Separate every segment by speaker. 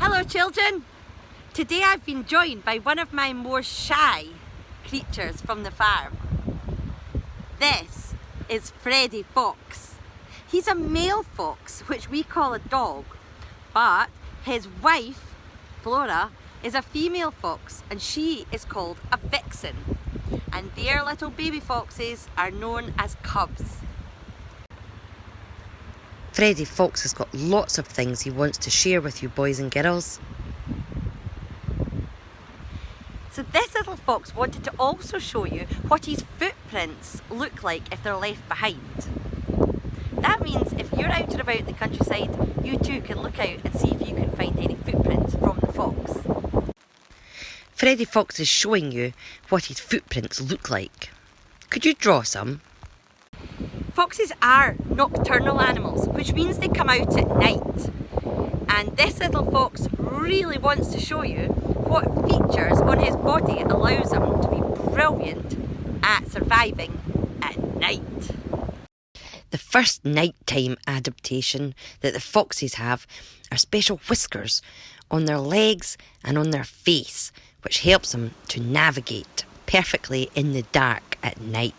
Speaker 1: Hello children! Today I've been joined by one of my more shy creatures from the farm. This is Freddy Fox. He's a male fox, which we call a dog, but his wife, Flora, is a female fox and she is called a vixen. And their little baby foxes are known as cubs.
Speaker 2: Freddy Fox has got lots of things he wants to share with you boys and girls.
Speaker 1: So this little fox wanted to also show you what his footprints look like if they're left behind. That means if you're out and about the countryside, you too can look out and see if you can find any footprints from the fox.
Speaker 2: Freddy Fox is showing you what his footprints look like. Could you draw some?
Speaker 1: Foxes are nocturnal animals, which means they come out at night. And this little fox really wants to show you what features on his body allows him to be brilliant at surviving at night.
Speaker 2: The first nighttime adaptation that the foxes have are special whiskers on their legs and on their face, which helps them to navigate perfectly in the dark at night.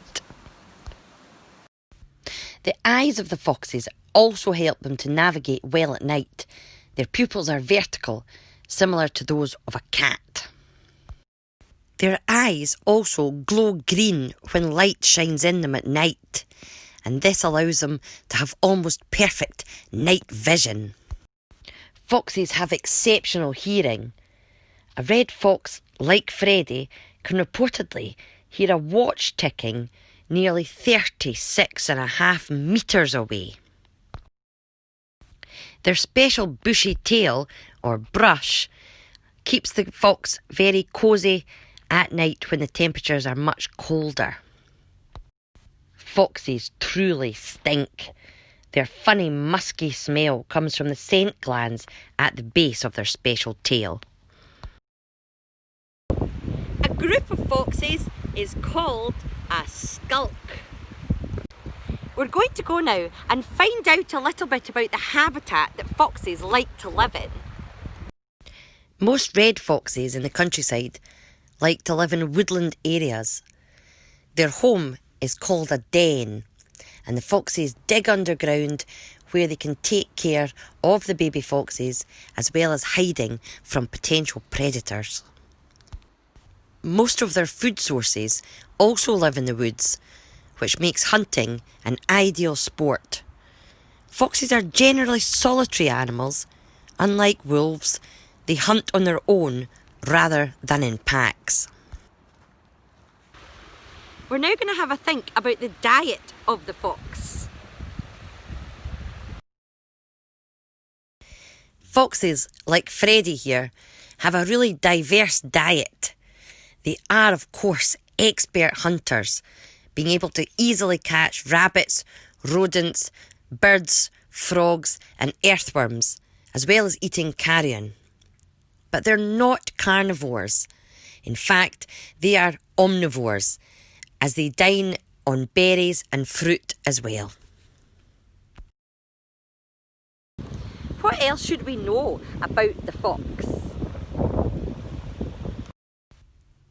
Speaker 2: The eyes of the foxes also help them to navigate well at night. Their pupils are vertical, similar to those of a cat. Their eyes also glow green when light shines in them at night, and this allows them to have almost perfect night vision. Foxes have exceptional hearing. A red fox, like Freddy, can reportedly hear a watch ticking nearly 36.5 metres away. Their special bushy tail, or brush, keeps the fox very cosy at night when the temperatures are much colder. Foxes truly stink. Their funny musky smell comes from the scent glands at the base of their special tail.
Speaker 1: A group of foxes is called a skulk. We're going to go now and find out a little bit about the habitat that foxes like to live in.
Speaker 2: Most red foxes in the countryside like to live in woodland areas. Their home is called a den, and the foxes dig underground where they can take care of the baby foxes as well as hiding from potential predators. Most of their food sources also live in the woods, which makes hunting an ideal sport. Foxes are generally solitary animals. Unlike wolves, they hunt on their own rather than in packs.
Speaker 1: We're now going to have a think about the diet of the fox.
Speaker 2: Foxes, like Freddy here, have a really diverse diet. They are, of course, expert hunters, being able to easily catch rabbits, rodents, birds, frogs and earthworms, as well as eating carrion. But they're not carnivores. In fact, they are omnivores, as they dine on berries and fruit as well.
Speaker 1: What else should we know about the fox?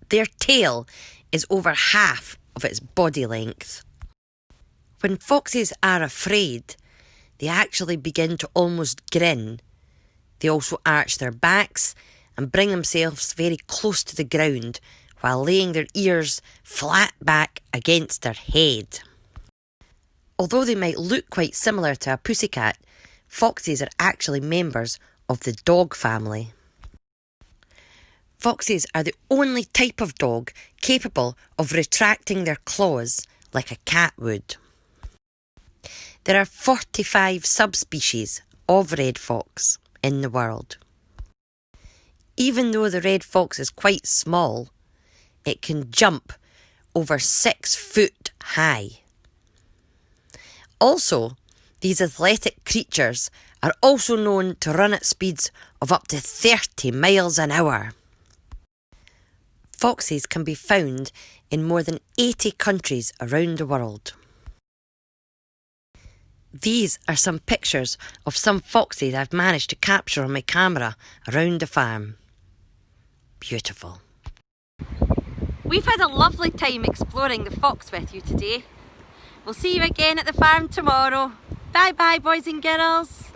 Speaker 2: Their tail is over half of its body length. When foxes are afraid, they actually begin to almost grin. They also arch their backs and bring themselves very close to the ground while laying their ears flat back against their head. Although they might look quite similar to a pussycat, foxes are actually members of the dog family. Foxes are the only type of dog capable of retracting their claws like a cat would. There are 45 subspecies of red fox in the world. Even though the red fox is quite small, it can jump over 6 foot high. Also, these athletic creatures are also known to run at speeds of up to 30 miles an hour. Foxes can be found in more than 80 countries around the world. These are some pictures of some foxes I've managed to capture on my camera around the farm. Beautiful.
Speaker 1: We've had a lovely time exploring the fox with you today. We'll see you again at the farm tomorrow. Bye bye, boys and girls.